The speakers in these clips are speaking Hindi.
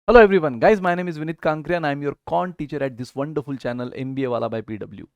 Hello everyone, guys. My name is Vinit Kankria and I am your con teacher at this wonderful channel MBA वाला by PW.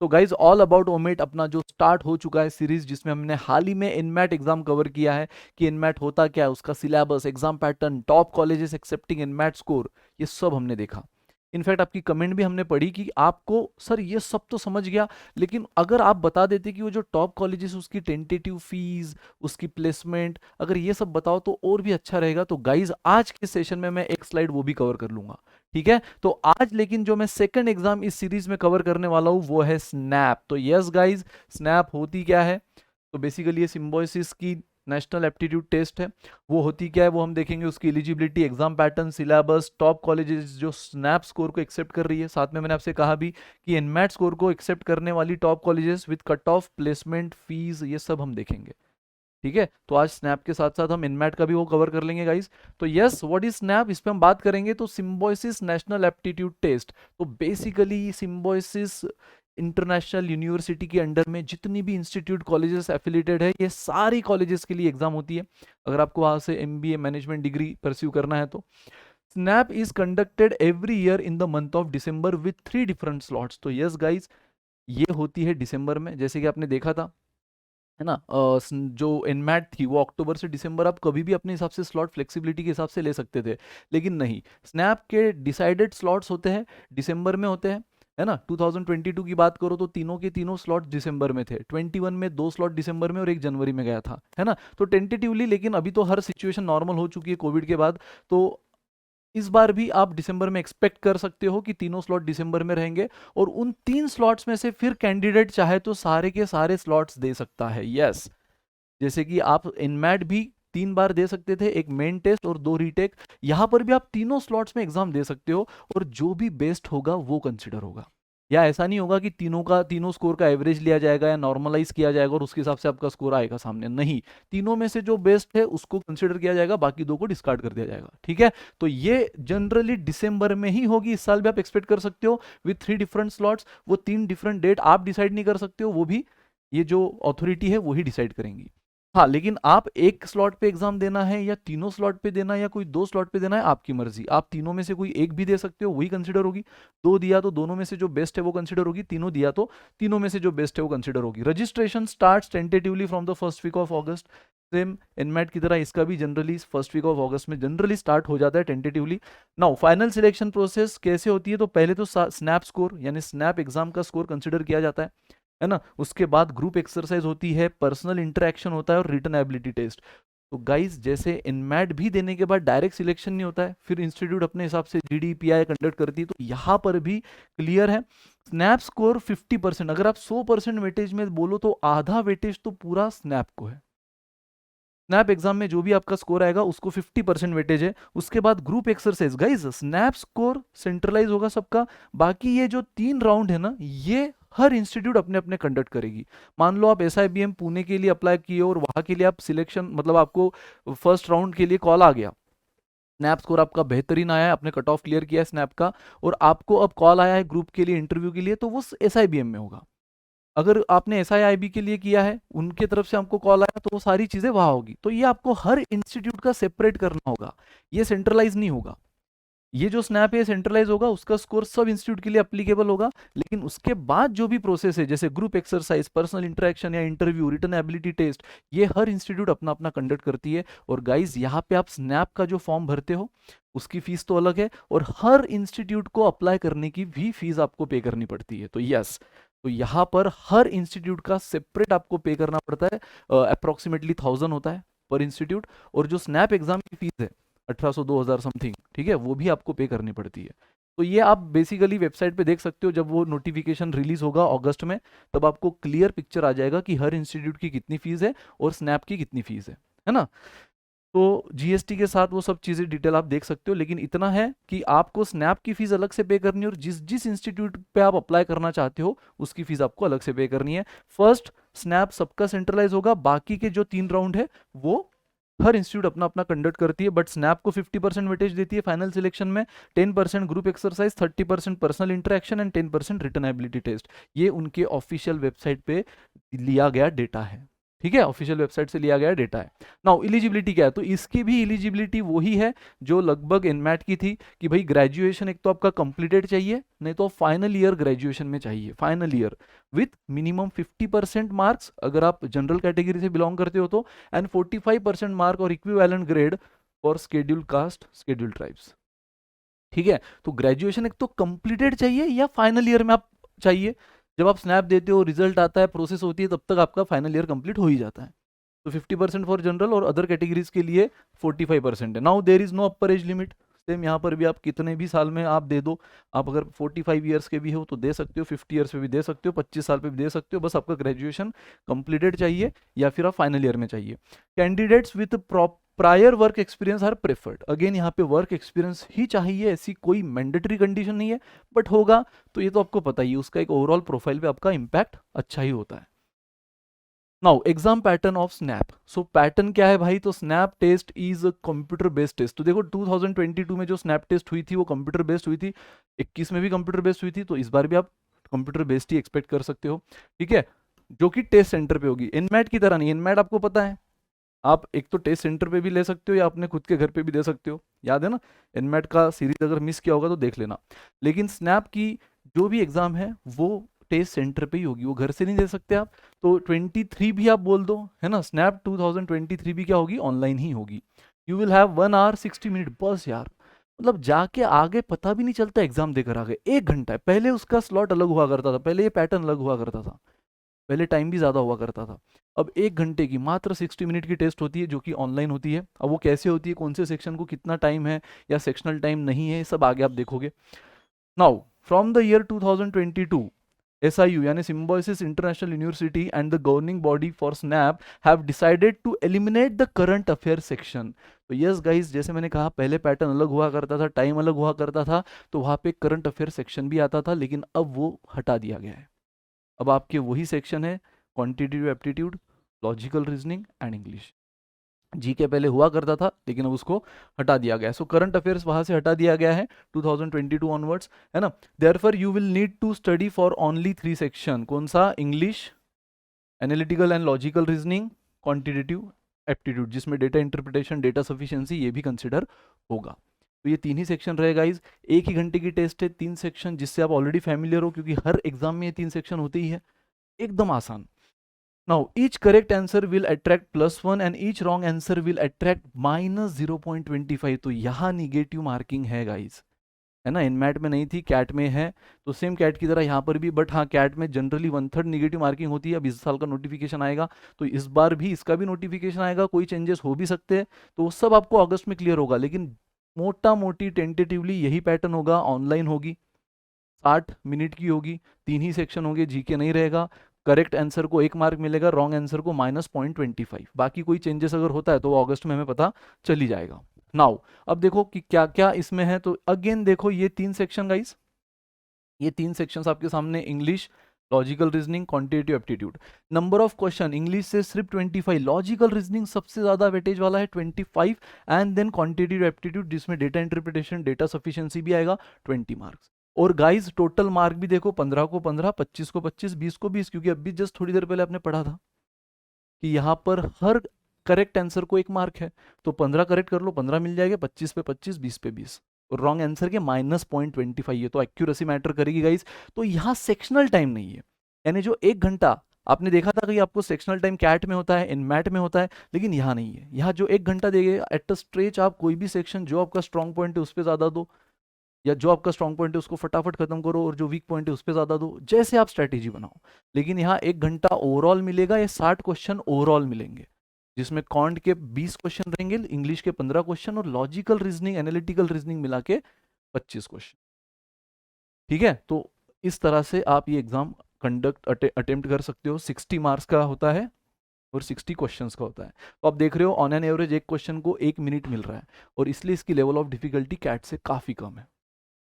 तो गाइज ऑल अबाउट ओमेट अपना जो स्टार्ट हो चुका है सीरीज, जिसमें हमने हाल ही में इनमैट एग्जाम कवर किया है कि इनमैट होता क्या है, उसका syllabus, exam pattern, top colleges accepting NMAT score, ये सब हमने देखा। इनफैक्ट आपकी कमेंट भी हमने पढ़ी कि आपको सर ये सब तो समझ गया, लेकिन अगर आप बता देते कि वो जो टॉप कॉलेजेस उसकी टेंटेटिव फीस, उसकी प्लेसमेंट, अगर ये सब बताओ तो और भी अच्छा रहेगा। तो गाइज आज के सेशन में मैं एक स्लाइड वो भी कवर कर लूंगा, ठीक है। तो आज लेकिन जो मैं सेकंड एग्जाम इस सीरीज में कवर करने वाला हूं वो है स्नैप। तो यस गाइज, स्नैप होती क्या है? तो बेसिकली ये सिम्बोसिस की नेशनल एप्टीट्यूड टेस्ट है। वो होती क्या है वो हम देखेंगे, उसकी eligibility, exam pattern, syllabus, top colleges जो स्नैप स्कोर को एक्सेप्ट कर रही है। साथ में मैंने आपसे कहा भी कि एनमैट स्कोर को एक्सेप्ट करने वाली top colleges with cut of, placement, fees, ये सब हम देखेंगे, ठीक है। तो आज स्नैप के साथ साथ हम इनमैट का भी वो कवर कर लेंगे गाइस। तो यस, व्हाट इज स्नैप, इस पे हम बात करेंगे। तो सिम्बोसिस नेशनल एप्टीट्यूड टेस्ट, तो बेसिकली सिम्बोसिस इंटरनेशनल यूनिवर्सिटी के अंडर में जितनी भी इंस्टीट्यूट कॉलेजेस एफिलिएटेड है, ये सारी कॉलेजेस के लिए एग्जाम होती है अगर आपको वहां से एमबीए मैनेजमेंट डिग्री परस्यू करना है तो। Snap is conducted every year in the month of December with 3 different slots. तो यस गाइज, ये होती है दिसंबर में, जैसे कि आपने देखा था, है ना। जो इनमैट थी वो अक्टूबर से दिसंबर आप कभी भी अपने हिसाब से स्लॉट फ्लेक्सिबिलिटी के हिसाब से ले सकते थे, लेकिन नहीं, स्नैप के डिसाइडेड स्लॉट्स होते हैं, दिसंबर में होते हैं, है ना। 2022 की बात करो तो तीनों के तीनों स्लॉट दिसंबर में थे। 21 में 2 स्लॉट दिसंबर में और 1 जनवरी में गया था, है ना। तो टेंटेटिवली, लेकिन अभी तो हर सिचुएशन नॉर्मल हो चुकी है कोविड के बाद, तो इस बार भी आप दिसंबर में एक्सपेक्ट कर सकते हो कि तीनों स्लॉट दिसंबर में रहेंगे। और उन 3 स्लॉट्स में से फिर कैंडिडेट चाहे तो सारे के सारे स्लॉट्स दे सकता है। यस, जैसे कि आप इनमैट भी 3 बार दे सकते थे, एक मेन टेस्ट और 2 रीटेक। यहां पर भी आप तीनों स्लॉट्स में एग्जाम दे सकते हो और जो भी बेस्ट होगा वो कंसिडर होगा। या ऐसा नहीं होगा कि तीनों स्कोर का एवरेज लिया जाएगा या नॉर्मलाइज किया जाएगा और उसके हिसाब से आपका स्कोर आएगा सामने, नहीं। तीनों में से जो बेस्ट है उसको कंसिडर किया जाएगा, बाकी 2 को डिस्कार्ड कर दिया जाएगा, ठीक है। तो ये जनरली दिसंबर में ही होगी, इस साल भी आप एक्सपेक्ट कर सकते हो विथ 3 डिफरेंट स्लॉट्स। वो 3 डिफरेंट डेट आप डिसाइड नहीं कर सकते हो, वो भी ये जो अथॉरिटी है वही डिसाइड करेंगी। हाँ, लेकिन आप एक स्लॉट पे एग्जाम देना है या तीनों स्लॉट पे देना है या कोई 2 स्लॉट पे देना है, आपकी मर्जी। आप तीनों में से कोई एक भी दे सकते हो, वही कंसिडर होगी। 2 दिया तो दोनों में से जो बेस्ट है वो कंसिडर होगी, तीनों दिया तो तीनों में से जो बेस्ट है वो कंसिडर होगी। Registration starts tentatively from the first week of August. Same NMAT की तरह इसका भी generally first week of August में जनरली स्टार्ट हो जाता है tentatively. Now final selection process कैसे होती है? तो पहले तो स्नैप स्कोर यानी स्नैप एग्जाम का स्कोर कंसिडर किया जाता है ना। उसके बाद ग्रुप एक्सरसाइज होती है, पर्सनल इंटरेक्शन होता है और रिटन एबिलिटी टेस्ट। तो गाइस, जैसे इनमैट भी देने के बाद डायरेक्ट सिलेक्शन नहीं होता है, फिर इंस्टीट्यूट अपने हिसाब से जीडीपीआई कंडक्ट करती है, तो यहाँ पर भी क्लियर है। स्नैप स्कोर 50%, अगर आप 100% वेटेज में बोलो तो आधा वेटेज तो पूरा स्नैप को है। स्नैप एग्जाम में जो भी आपका स्कोर आएगा उसको 50% वेटेज है। उसके बाद group exercise, guys SNAP score centralise होगा सबका। बाकी ये जो 3 राउंड है ना, ये हर इंस्टीट्यूट अपने अपने कंडक्ट करेगी। मान लो आप एसआईबीएम पुणे के लिए अप्लाई किए और वहां के लिए आप सिलेक्शन, मतलब आपको फर्स्ट राउंड के लिए कॉल आ गया, स्नैप स्कोर आपका बेहतरीन आया है, आपने कट ऑफ क्लियर किया है स्नैप का, और आपको अब कॉल आया है ग्रुप के लिए इंटरव्यू के लिए, तो वो एसआईबीएम में होगा। अगर आपने एसआईआईबी के लिए किया है, उनके तरफ से आपको कॉल आया, तो वो सारी चीजें वहां होगी। तो ये आपको हर इंस्टीट्यूट का सेपरेट करना होगा, ये सेंट्रलाइज नहीं होगा। ये जो स्नैप है सेंट्रलाइज होगा, उसका स्कोर सब इंस्टीट्यूट के लिए अप्लीकेबल होगा। लेकिन उसके बाद जो भी प्रोसेस है, जैसे ग्रुप एक्सरसाइज, पर्सनल इंटरेक्शन या इंटरव्यू, रिटन एबिलिटी टेस्ट, ये हर इंस्टीट्यूट अपना अपना कंडक्ट करती है। और गाइज, यहाँ पे आप स्नैप का जो फॉर्म भरते हो उसकी फीस तो अलग है, और हर इंस्टीट्यूट को अप्लाई करने की भी फीस आपको पे करनी पड़ती है। तो यस, तो यहाँ पर हर इंस्टीट्यूट का सेपरेट आपको पे करना पड़ता है। अप्रोक्सीमेटली 1000 होता है पर इंस्टीट्यूट। और जो स्नैप एग्जाम की फीस है 1800 2000 समथिंग, ठीक है, वो भी आपको पे करनी पड़ती है। तो ये आप बेसिकली वेबसाइट पे देख सकते हो, जब वो नोटिफिकेशन रिलीज होगा अगस्त में, तब आपको क्लियर पिक्चर आ जाएगा कि हर इंस्टीट्यूट की कितनी फीस है और स्नैप की कितनी फीस है ना। तो जीएसटी के साथ वो सब चीज़ें डिटेल आप देख सकते हो, लेकिन इतना है कि आपको स्नैप की फीस अलग से पे करनी है और जिस जिस इंस्टीट्यूट पे आप अप्लाई करना चाहते हो उसकी फीस आपको अलग से पे करनी है। फर्स्ट स्नैप सबका सेंट्रलाइज होगा, बाकी के जो 3 राउंड है वो हर इंस्टीट्यूट अपना अपना कंडक्ट करती है। बट स्नैप को 50% वेटेज देती है फाइनल सिलेक्शन में, 10% group exercise, 30% personal interaction and 10% written ability test. ये उनके ऑफिशियल वेबसाइट पे लिया गया डेटा है, ठीक है, ऑफिशियल वेबसाइट से लिया गया डेटा है। नाउ एलिजिबिलिटी क्या है, तो इसकी भी एलिजिबिलिटी वही है जो लगभग इनमैट की थी कि भाई ग्रेजुएशन एक तो आपका कंप्लीटेड चाहिए, नहीं तो फाइनल ईयर ग्रेजुएशन में चाहिए, final year with minimum 50% marks अगर आप जनरल कैटेगरी से बिलोंग करते हो तो, एंड 45% मार्क और equivalent grade for scheduled caste scheduled tribes. ठीक है, तो ग्रेजुएशन एक तो कंप्लीटेड चाहिए या फाइनल ईयर में आप चाहिए। जब आप स्नैप देते हो, रिजल्ट आता है, प्रोसेस होती है, तब तक आपका फाइनल ईयर कंप्लीट हो ही जाता है। तो 50% फॉर जनरल और अदर कैटेगरीज के लिए 45% है। Now there is no upper age limit, same यहाँ पर भी आप कितने भी साल में आप दे दो, आप अगर 45 ईयर्स के भी हो तो दे सकते हो, 50 ईयर्स पे भी दे सकते हो, 25 साल पे भी दे सकते हो, बस आपका ग्रेजुएशन कंप्लीटेड चाहिए या फिर आप फाइनल ईयर में चाहिए। Candidates with prior work experience are preferred, again यहाँ पे वर्क एक्सपीरियंस ही चाहिए, ऐसी कोई मैंडेटरी कंडीशन नहीं है, बट होगा तो ये तो आपको पता ही है, उसका एक ओवरऑल प्रोफाइल पे आपका इम्पैक्ट अच्छा ही होता है। Now exam pattern of SNAP, so pattern क्या है भाई, तो SNAP test is a computer based test. तो देखो 2022 में जो स्नैप टेस्ट हुई थी वो कंप्यूटर बेस्ड हुई थी, 21 में भी कंप्यूटर बेस्ड हुई थी, तो इस बार भी आप कंप्यूटर बेस्ड ही एक्सपेक्ट कर सकते हो। ठीक है, जो कि टेस्ट सेंटर पे होगी, इनमैट की तरह नहीं। इनमैट आपको पता है आप एक तो टेस्ट सेंटर पे भी ले सकते हो या अपने खुद के घर पे भी दे सकते हो, याद है ना, इनमैट का सीरीज अगर मिस किया होगा तो देख लेना। लेकिन स्नैप की जो भी एग्जाम है वो टेस्ट सेंटर पे ही होगी, वो घर से नहीं दे सकते आप। तो 23 भी आप बोल दो, है ना, स्नैप 2023 भी क्या होगी, ऑनलाइन ही होगी। You will have 1 hour 60 minute, बस यार, मतलब जाके आगे पता भी नहीं चलता एग्जाम देकर आगे 1 घंटा है। पहले उसका स्लॉट अलग हुआ करता था, पहले ये पैटर्न अलग हुआ करता था, पहले टाइम भी ज़्यादा हुआ करता था। अब 1 घंटे की मात्र 60 मिनट की टेस्ट होती है जो कि ऑनलाइन होती है। अब वो कैसे होती है, कौन से सेक्शन को कितना टाइम है या सेक्शनल टाइम नहीं है, सब आगे आप देखोगे। Now from the year 2022 SIU यानी Symbiosis International University and the governing body for SNAP have decided to eliminate the current affair section. तो यस गाइस, जैसे मैंने कहा पहले पैटर्न अलग हुआ करता था, टाइम अलग हुआ करता था, तो वहाँ पे करंट अफेयर सेक्शन भी आता था, लेकिन अब वो हटा दिया गया है। अब आपके वही सेक्शन है quantitative aptitude, logical reasoning and English. GK पहले हुआ करता था लेकिन अब उसको हटा दिया गया है। सो करंट अफेयर्स वहां से हटा दिया गया है 2022 ऑनवर्ड्स, है ना। Therefore you will need to study for only 3 section, कौन सा, English, analytical and logical reasoning, quantitative aptitude, जिसमें डेटा इंटरप्रिटेशन, डेटा सफिशिएंसी ये भी कंसिडर होगा। तो ये 3 ही सेक्शन रहेगा गाइज। 1 ही घंटे की टेस्ट है, 3 सेक्शन, जिससे आप ऑलरेडी फैमिलियर हो क्योंकि हर एग्जाम में ये 3 सेक्शन होते ही है, एकदम आसान। Now, each correct answer will attract +1 and each wrong answer will attract -0.25। तो यहाँ निगेटिव मार्किंग है गाइस, है ना, इनमैट में नहीं थी, कैट में है, तो सेम कैट की तरह यहाँ पर भी, बट हाँ कैट में जनरली 1/3 निगेटिव मार्किंग होती है। अब इस साल का नोटिफिकेशन आएगा तो इस बार भी इसका भी नोटिफिकेशन आएगा, कोई चेंजेस हो भी सकते हैं, तो वो सब आपको अगस्त में क्लियर होगा। लेकिन मोटा मोटी टेंटेटिवली यही पैटर्न होगा, ऑनलाइन होगी, 60 मिनट की होगी, 3 ही सेक्शन होंगे, जीके नहीं रहेगा, करेक्ट आंसर को 1 मार्क मिलेगा, रॉन्ग आंसर को -0.25। बाकी कोई चेंजेस अगर होता है तो वो अगस्त में हमें पता चल ही जाएगा। नाउ अब देखो कि क्या क्या इसमें है, तो अगेन देखो ये 3 सेक्शन गाइस, ये 3 सेक्शंस आपके सामने, English, logical reasoning, quantitative aptitude. Number of question English से सिर्फ 25, लॉजिकल रीजनिंग सबसे ज्यादा वेटेज वाला है 25, एंड देन क्वांटिटेटिव एप्टीट्यूड जिसमें डेटा इंटरप्रिटेशन, डेटा सफिशिएंसी भी आएगा 20 मार्क्स। और गाइस टोटल मार्क भी देखो, 15 को 15, 25 को 25, 20 को 20, क्योंकि अभी जस्ट थोड़ी देर पहले आपने पढ़ा था कि यहाँ पर हर करेक्ट आंसर को 1 मार्क है, तो 15 करेक्ट कर लो, 15 मिल जाएगा, 25 पे 25, 20 पे 20, और रॉन्ग आंसर के -0.25 है, तो एक्यूरेसी मैटर करेगी गाइस। तो यहाँ सेक्शनल टाइम नहीं है, यानी जो 1 घंटा आपने देखा था कि आपको सेक्शनल टाइम कैट में होता है, इनमैट में होता है, लेकिन यहाँ नहीं है। यहाँ जो 1 घंटा देंगे एट अ स्ट्रेच, आप कोई भी सेक्शन जो आपका स्ट्रॉन्ग पॉइंट है उस पर ज्यादा दो, या जो आपका स्ट्रॉन्ग पॉइंट है उसको फटाफट खत्म करो, और जो वीक पॉइंट है उस पर ज्यादा दो, जैसे आप स्ट्रेटेजी बनाओ। लेकिन यहाँ 1 घंटा ओवरऑल मिलेगा, ये 60 क्वेश्चन ओवरऑल मिलेंगे, जिसमें कॉन्ट के 20 क्वेश्चन रहेंगे, इंग्लिश के 15 क्वेश्चन, और लॉजिकल रीजनिंग, एनालिटिकल रीजनिंग मिला के 25 क्वेश्चन। ठीक है, तो इस तरह से आप ये एग्जाम अटेम्प्ट कर सकते हो। 60 मार्क्स का होता है और 60 क्वेश्चंस का होता है। तो आप देख रहे हो ऑन एन एवरेज एक क्वेश्चन को 1 मिनट मिल रहा है, और इसलिए इसकी लेवल ऑफ डिफिकल्टी कैट से काफी कम है।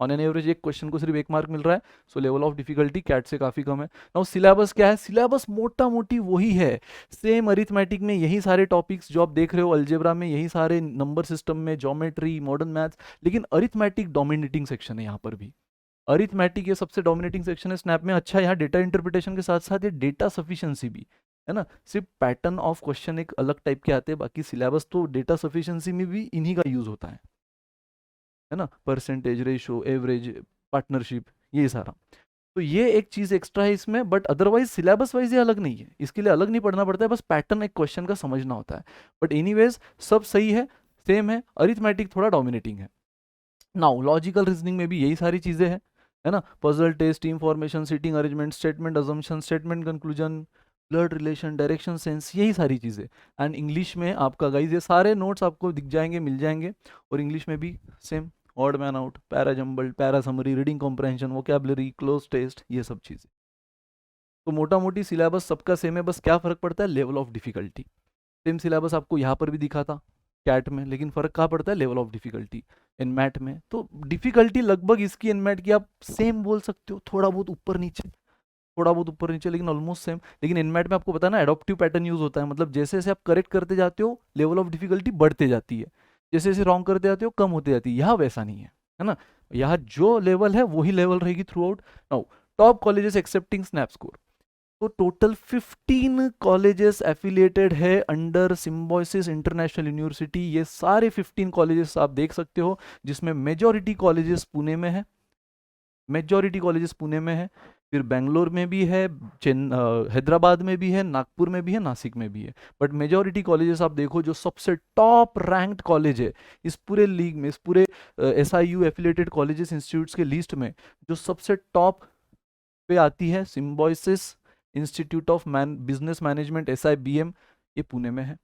ऑन एन एवरेज एक क्वेश्चन को सिर्फ 1 मार्क मिल रहा है, so level of difficulty CAT से काफी कम है। नाउ सिलेबस क्या है, सिलेबस मोटा मोटी वही है, सेम अरिथमेटिक में यही सारे टॉपिक्स जो आप देख रहे हो, अलजेब्रा में यही सारे, नंबर सिस्टम में, ज्योमेट्री, मॉडर्न मैथ्स, लेकिन अरिथमेटिक डोमिनेटिंग सेक्शन है यहाँ पर भी। अरिथमेटिक ये सबसे डोमिनेटिंग सेक्शन है स्नैप में। अच्छा, यहाँ डेटा इंटरप्रिटेशन के साथ साथ ये डेटा सफिशिएंसी भी, है ना। सिर्फ पैटर्न ऑफ क्वेश्चन एक अलग टाइप के आते हैं, बाकी सिलेबस तो डेटा सफिशिएंसी में भी इन्हीं का यूज होता है ना। परसेंटेज, रेशो, एवरेज, पार्टनरशिप, ये सारा। तो ये एक चीज एक्स्ट्रा है इसमें, बट अदरवाइज सिलेबस वाइज ये अलग नहीं है, इसके लिए अलग नहीं पढ़ना पड़ता है, बस पैटर्न एक क्वेश्चन का समझना होता है। बट एनीवेज सब सही है, सेम है, अरिथमेटिक थोड़ा डोमिनेटिंग है। नाउ लॉजिकल रीजनिंग में भी यही सारी चीजें हैं, है ना। Puzzle, test, team formation, seating arrangement, statement assumption, statement conclusion, blood relation, direction sense, यही सारी चीजें। एंड इंग्लिश में आपका गाइज ये सारे नोट्स आपको दिख जाएंगे, मिल जाएंगे। और इंग्लिश में भी same, odd man out, para jumbled, para summary, reading comprehension, vocabulary, cloze test, ये सब चीजें। तो मोटा मोटी सिलेबस सबका सेम है, बस क्या फर्क पड़ता है, level of difficulty. Same syllabus आपको यहाँ पर भी दिखा था कैट में, लेकिन फर्क कहाँ पड़ता है, लेवल ऑफ डिफिकल्टी। एनमैट में तो डिफिकल्टी लगभग इसकी एनमैट की आप सेम बोल सकते हो, थोड़ा बहुत ऊपर नीचे, थोड़ा बहुत ऊपर नीचे, लेकिन ऑलमोस्ट सेम। लेकिन एनमैट में आपको पता है ना, एडॉप्टिव पैटर्न यूज होता है, मतलब जैसे जैसे आप करेक्ट करते जाते हो लेवल ऑफ डिफिकल्टी बढ़ते जाती है, जैसे जैसे रॉन्ग करते जाते हो कम होते जाती है। यहाँ वैसा नहीं है ना। यहाँ जो लेवल है वही लेवल रहेगी through out. Now top colleges accepting snap score, तो टोटल 15 कॉलेजेस एफिलिएटेड है अंडर सिम्बोसिस इंटरनेशनल यूनिवर्सिटी। ये सारे 15 कॉलेजेस आप देख सकते हो, जिसमें मेजॉरिटी कॉलेजेस पुणे में है, मेजॉरिटी कॉलेजेस पुणे में है, फिर बेंगलोर में भी है, हैदराबाद में भी है, नागपुर में भी है, नासिक में भी है। बट मेजॉरिटी कॉलेजेस आप देखो, जो सबसे टॉप रैंक्ड कॉलेज है इस पूरे लीग में, इस पूरे SIU एफिलिएटेड कॉलेजेस इंस्टीट्यूट्स के लिस्ट में, जो सबसे टॉप पे आती है Symbiosis institute of business management, SIBM, ये पुणे में है।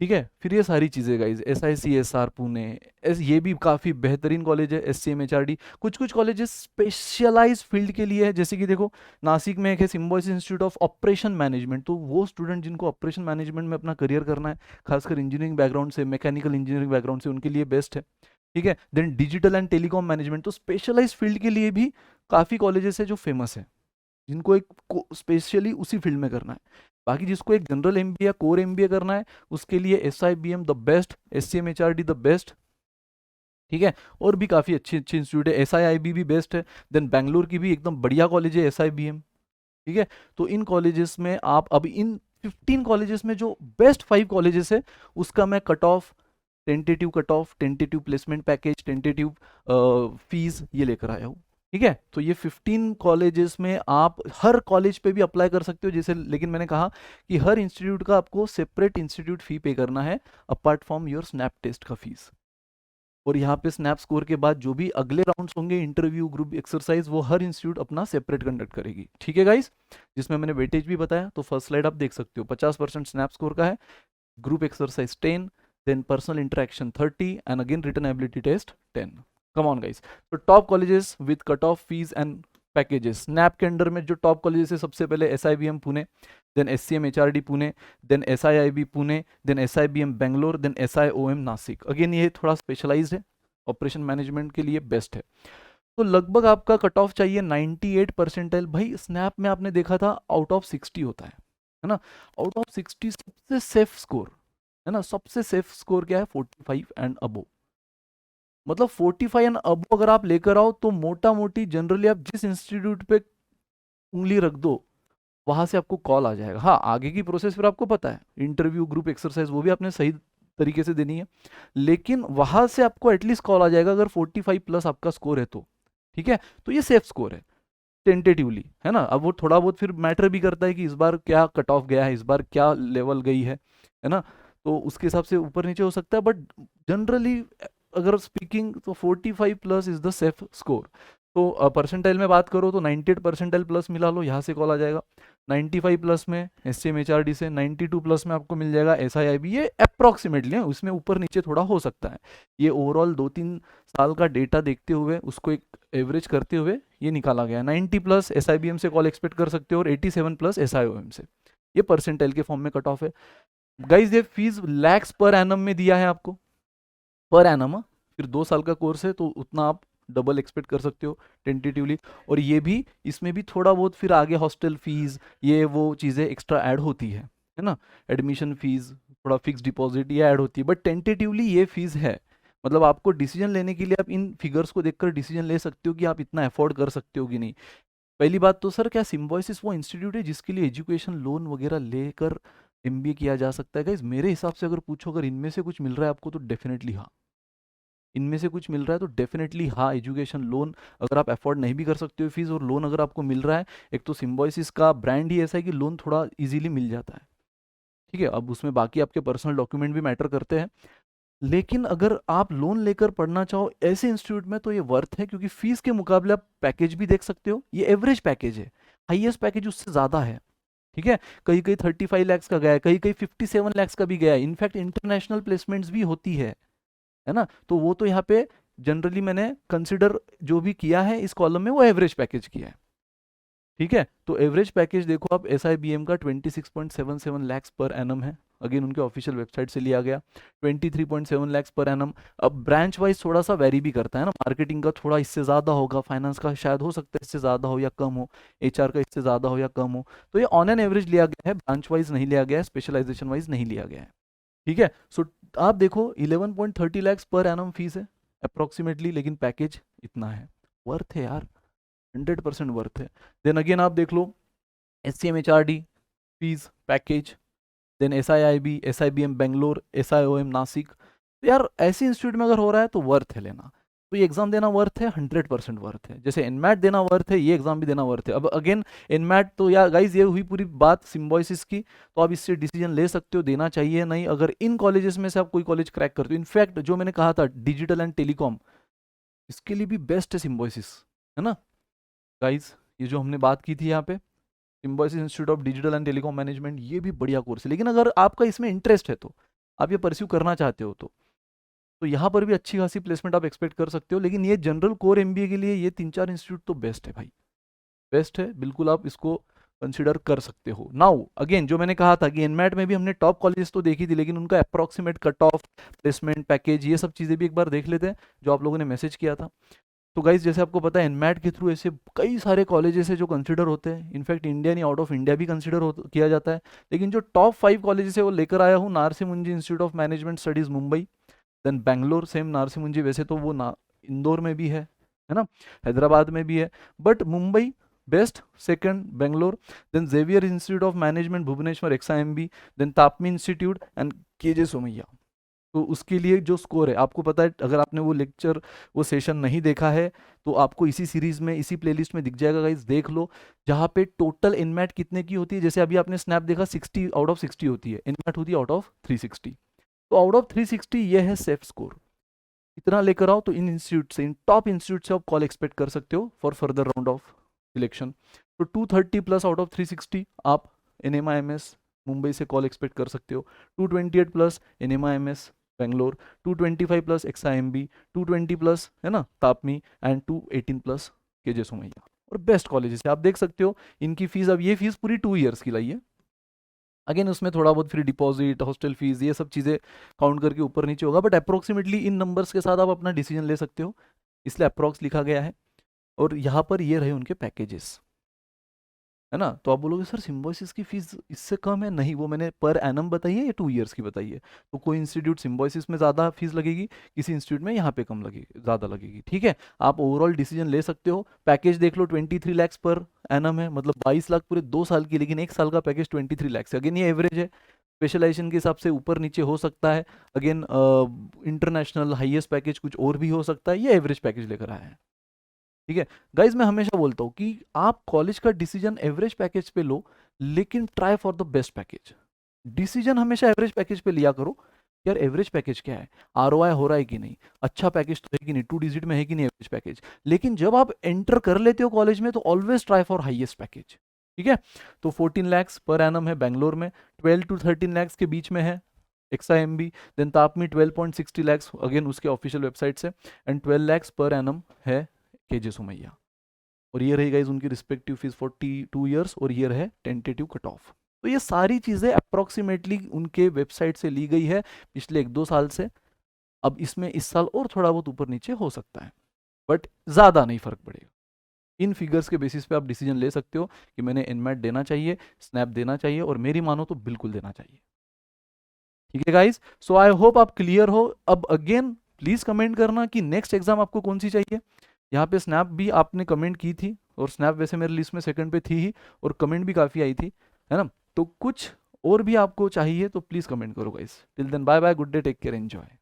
ठीक है, फिर ये सारी चीज़ें गाइज, SICSR पुणे, ये भी काफ़ी बेहतरीन कॉलेज है। SCMHRD, कुछ कुछ कॉलेजेस स्पेशलाइज फील्ड के लिए है, जैसे कि देखो नासिक में एक है Symbiosis institute of operation management, तो वो स्टूडेंट जिनको ऑपरेशन मैनेजमेंट में अपना करियर करना है, खासकर इंजीनियरिंग बैकग्राउंड से, मैकेनिकल इंजीनियरिंग बैकग्राउंड से, उनके लिए बेस्ट है। ठीक है, then digital and telecom management, तो स्पेशलाइज फील्ड के लिए भी काफ़ी कॉलेजेस है जो फेमस है, जिनको एक स्पेशली उसी फील्ड में करना है। बाकी जिसको एक जनरल MBA या कोर MBA करना है, उसके लिए SIBM the best, SCMHRD the best. ठीक है, और भी काफ़ी अच्छे अच्छे इंस्टीट्यूट है, SIIB भी बेस्ट है। देन बैंगलोर की भी एकदम बढ़िया कॉलेज है SIBM। ठीक है, तो इन कॉलेजेस में आप अब इन 15 कॉलेजेस में जो बेस्ट 5 कॉलेजेस है, उसका मैं cut off, tentative cut off, tentative placement package, tentative fees ये लेकर आया हूँ। ठीक है, तो ये 15 कॉलेजेस में आप हर कॉलेज पे भी अप्लाई कर सकते हो, जैसे, लेकिन मैंने कहा कि हर इंस्टीट्यूट का आपको सेपरेट इंस्टीट्यूट फी पे करना है, apart from your SNAP test का फीस। और यहाँ पे स्नैप स्कोर के बाद जो भी अगले राउंड्स होंगे, इंटरव्यू, ग्रुप एक्सरसाइज, वो हर इंस्टीट्यूट अपना सेपरेट कंडक्ट करेगी। ठीक है गाइस, जिसमें मैंने वेटेज भी बताया, तो फर्स्ट स्लाइड आप देख सकते हो, 50% स्नैप स्कोर का है, group exercise 10, then personal interaction 30, and again written ability test 10। Come on guys, तो top colleges with cut off fees and packages, SNAP के अंडर में जो टॉप कॉलेजेस है, सबसे पहले SIBM Pune, then SCMHRD Pune, then SIIB Pune, then SIBM Bangalore, then SIOM Nashik. Again ये थोड़ा स्पेशलाइज्ड है, ऑपरेशन मैनेजमेंट के लिए बेस्ट है। तो लगभग आपका कट ऑफ चाहिए 98 परसेंटाइल। भाई स्नैप में आपने देखा था आउट ऑफ 60 होता है ना। आउट ऑफ 60 सबसे सेफ स्कोर है ना, सबसे सेफ स्कोर क्या है, 45 एंड अबो। मतलब 45 एंड अबो अगर आप लेकर आओ, तो मोटा मोटी जनरली आप जिस इंस्टीट्यूट पे उंगली रख दो, वहां से आपको कॉल आ जाएगा। हाँ, आगे की प्रोसेस फिर आपको पता है, इंटरव्यू, ग्रुप एक्सरसाइज, वो भी आपने सही तरीके से देनी है, लेकिन वहां से आपको एटलीस्ट कॉल आ जाएगा अगर 45 प्लस आपका स्कोर है तो। ठीक है, तो ये सेफ स्कोर है टेंटेटिवली, है ना। अब वो थोड़ा बहुत फिर मैटर भी करता है कि इस बार क्या कट ऑफ गया है, इस बार क्या लेवल गई है ना, तो उसके हिसाब से ऊपर नीचे हो सकता है, बट जनरली अगर स्पीकिंग तो 45 plus is the safe score. तो परसेंटाइल में बात करो तो 98 परसेंटाइल प्लस मिला लो, यहाँ से कॉल आ जाएगा। 95 प्लस में SCMHRD से, 92 प्लस में आपको मिल जाएगा SIIB। ये अप्रॉक्सीमेटली है, उसमें ऊपर नीचे थोड़ा हो सकता है। ये ओवरऑल 2-3 साल का डेटा देखते हुए, उसको एक एवरेज करते हुए ये निकाला गया है। 90 प्लस SIBM से कॉल एक्सपेक्ट कर सकते हो, और 87 प्लस SIOM से। ये परसेंटाइल के फॉर्म में कट ऑफ है गाइज। ये फीस लैक्स पर एनम में दिया है आपको, पर एनम। फिर 2 साल का कोर्स है, तो उतना आप डबल एक्सपेक्ट कर सकते हो टेंटेटिवली। और ये भी, इसमें भी थोड़ा बहुत फिर आगे हॉस्टल फीस, ये वो चीज़ें एक्स्ट्रा ऐड होती है ना। एडमिशन फीस, थोड़ा फिक्स डिपॉजिट, ये ऐड होती है, बट टेंटेटिवली ये फीस है। मतलब आपको डिसीजन लेने के लिए आप इन फिगर्स को देखकर डिसीजन ले सकते हो कि आप इतना अफोर्ड कर सकते हो कि नहीं। पहली बात तो सर, क्या सिम्बोयसिस वो इंस्टीट्यूट है जिसके लिए एजुकेशन लोन वगैरह लेकर एमबीए किया जा सकता है? गाइज मेरे हिसाब से अगर पूछो, अगर इनमें से कुछ मिल रहा है आपको तो डेफिनेटली हाँ, इनमें से कुछ मिल रहा है तो डेफिनेटली हाँ, एजुकेशन लोन अगर आप अफोर्ड नहीं भी कर सकते हो फीस, और लोन अगर आपको मिल रहा है, एक तो सिम्बोयसिस का ब्रांड ही ऐसा है कि लोन थोड़ा इजीली मिल जाता है। ठीक है, अब उसमें बाकी आपके पर्सनल डॉक्यूमेंट भी मैटर करते हैं, लेकिन अगर आप लोन लेकर पढ़ना चाहो ऐसे इंस्टीट्यूट में तो ये वर्थ है, क्योंकि फीस के मुकाबले आप पैकेज भी देख सकते हो। ये एवरेज पैकेज है, हाईएस्ट पैकेज उससे ज़्यादा है। ठीक है, कहीं कहीं 35 lakhs का गया है, कहीं कहीं 57 lakhs का भी गया है, इनफैक्ट इंटरनेशनल प्लेसमेंट्स भी होती है ना। तो वो तो यहाँ पे जनरली मैंने कंसिडर जो भी किया है इस कॉलम में वो एवरेज पैकेज किया है। ठीक है, तो एवरेज पैकेज देखो आप, एस आई बी एम का 26.77 lakhs पर एनम है, अगेन उनके ऑफिशियल वेबसाइट से लिया गया, 23.7 lakhs पर एनम। अब ब्रांच वाइज थोड़ा सा वेरी भी करता है ना, मार्केटिंग का थोड़ा इससे ज़्यादा होगा, फाइनेंस का शायद हो सकता है इससे ज़्यादा हो या कम हो, एचआर का इससे ज़्यादा हो या कम हो। तो ये ऑन एन एवरेज लिया गया है, ब्रांच वाइज नहीं लिया गया है, स्पेशलाइजेशन वाइज नहीं लिया गया है। ठीक है, सो आप देखो 11.30 lakhs पर एनम फीस है अप्रोक्सीमेटली, लेकिन पैकेज इतना है, वर्थ है यार, 100% वर्थ है। देन अगेन आप देख लो S C M H R D fees package, then S I I B, S I B M Bangalore, S I O M Nashik. तो यार ऐसे इंस्टीट्यूट में अगर हो रहा है तो वर्थ है लेना। तो ये एग्जाम देना वर्थ है, 100% वर्थ है। जैसे एनमैट देना वर्थ है, ये एग्जाम भी देना वर्थ है। अब अगेन एनमैट तो यार गाइज ये हुई पूरी बात सिम्बोयसिस की, तो आप इससे डिसीजन ले सकते हो देना चाहिए नहीं, अगर इन कॉलेजेस में से आप कोई कॉलेज क्रैक करते हो। इनफैक्ट जो मैंने कहा था डिजिटल एंड टेलीकॉम, इसके लिए भी बेस्ट है सिम्बोयसिस, है ना गाइज। ये जो हमने बात की थी यहाँ पे, Symbiosis institute of digital and telecom management, ये भी बढ़िया कोर्स है। लेकिन अगर आपका इसमें इंटरेस्ट है, तो आप ये परस्यू करना चाहते हो, तो यहाँ पर भी अच्छी खासी प्लेसमेंट आप एक्सपेक्ट कर सकते हो। लेकिन ये जनरल कोर एमबीए के लिए ये 3-4 इंस्टीट्यूट तो बेस्ट है भाई, बेस्ट है, बिल्कुल आप इसको कंसिडर कर सकते हो। नाउ अगेन जो मैंने कहा था कि एनमैट में भी हमने टॉप कॉलेजेस तो देखी थी, लेकिन उनका approximate cut off, placement package, ये सब चीज़ें भी एक बार देख लेते हैं जो आप लोगों ने मैसेज किया था। तो गाइज जैसे आपको पता है एनमैट के थ्रू ऐसे कई सारे कॉलेजेस है जो कंसिडर होते हैं, इनफैक्ट इंडिया नहीं आउट ऑफ इंडिया भी कंसिडर किया जाता है। लेकिन जो टॉप 5 कॉलेजेस है वो लेकर आया हूँ। Narsee Monjee Institute of Management Studies Mumbai, then Bangalore, same Narsee Monjee, वैसे तो वो ना इंदौर में भी है ना, हैदराबाद में भी है, but Mumbai best, second Bangalore, then Xavier Institute of Management Bhubaneswar XIMB, then TAPMI institute and KJ Somaiya. तो उसके लिए जो स्कोर है आपको पता है, अगर आपने वो लेक्चर वो सेशन नहीं देखा है तो आपको इसी सीरीज में इसी प्लेलिस्ट में दिख जाएगा गाइस, देख लो, जहाँ पे टोटल इनमैट कितने की होती है। जैसे अभी आपने स्नैप देखा 60 आउट ऑफ 60 होती है, इनमैट होती है आउट ऑफ 360। तो आउट ऑफ 360 ये है सेफ स्कोर, इतना लेकर आओ तो इन इंस्टीट्यूट से, इन टॉप इंस्टीट्यूट से आप कॉल एक्सपेक्ट कर सकते हो for further round of selection. तो 230 प्लस आउट ऑफ 360 आप NMIMS मुंबई से कॉल एक्सपेक्ट कर सकते हो, 228 plus NMIMS Bangalore, 225 plus XIMB, 220 plus है ना तापमी, एंड 218 प्लस केजे सोमैया। और बेस्ट कॉलेजेस है, आप देख सकते हो इनकी फीस। अब ये फीस पूरी 2 ईयर्स की लाई है, अगेन उसमें थोड़ा बहुत फिर डिपॉजिट, हॉस्टल फीस, ये सब चीज़ें काउंट करके ऊपर नीचे होगा, बट अप्रोक्सीमेटली इन नंबर्स के साथ आप अपना डिसीजन ले सकते हो, इसलिए अप्रोक्स लिखा गया है। और यहाँ पर ये रहे उनके पैकेजेस, है ना। तो आप बोलोगे सर सिम्बोयसिस की फीस इससे कम है, नहीं, वो मैंने पर एनम बताई है या 2 ईयर्स की बताई है। तो कोई इंस्टीट्यूट सिम्बोयसिस में ज़्यादा फीस लगेगी, किसी इंस्टीट्यूट में यहाँ पे कम लगेगी, ज़्यादा लगेगी। ठीक है, आप ओवरऑल डिसीजन ले सकते हो। पैकेज देख लो 23 lakhs पर एनम है, मतलब 22 लाख पूरे 2 साल की, लेकिन 1 साल का पैकेज 23 lakhs है। अगेन ये एवरेज है, स्पेशलाइजेशन के हिसाब से ऊपर नीचे हो सकता है। अगेन इंटरनेशनल हाईएस्ट पैकेज कुछ और भी हो सकता है, ये एवरेज पैकेज लेकर आया है। ठीक है गाइज, मैं हमेशा बोलता हूँ कि आप कॉलेज का डिसीजन एवरेज पैकेज पे लो, लेकिन try for the best package. Decision हमेशा एवरेज पैकेज पे लिया करो, यार एवरेज पैकेज क्या है, ROI हो रहा है कि नहीं, अच्छा पैकेज तो है कि नहीं, 2 डिजिट में है कि नहीं एवरेज पैकेज। लेकिन जब आप एंटर कर लेते हो कॉलेज में तो always try for highest package. ठीक है, तो 14 lakhs पर एनम है बेंगलोर में, 12 to 13 lakhs के बीच में है XIMB, देन तापमी 12.60 lakhs, अगेन उसके ऑफिशियल वेबसाइट से, एंड 12 lakhs पर एनम है केजे सोमैया। और ये रही गाइज उनकी रिस्पेक्टिव फीस 42 ईयर्स, और ये है टेंटेटिव कट ऑफ। तो ये सारी चीज़ें अप्रोक्सीमेटली उनके वेबसाइट से ली गई है पिछले 1-2 साल से। अब इसमें इस साल और थोड़ा बहुत ऊपर नीचे हो सकता है, बट ज़्यादा नहीं फर्क पड़ेगा। इन फिगर्स के बेसिस पे आप डिसीजन ले सकते हो कि मैंने एनमैट देना चाहिए, स्नैप देना चाहिए, और मेरी मानो तो बिल्कुल देना चाहिए। ठीक है गाइज, सो आई होप आप क्लियर हो। अब अगेन प्लीज कमेंट करना कि नेक्स्ट एग्जाम आपको कौन सी चाहिए। यहाँ पे स्नैप भी आपने कमेंट की थी, और स्नैप वैसे मेरे लिस्ट में सेकंड पे थी ही, और कमेंट भी काफ़ी आई थी, है ना। तो कुछ और भी आपको चाहिए तो प्लीज़ कमेंट करो guys. Till then bye bye, good day, take care, enjoy.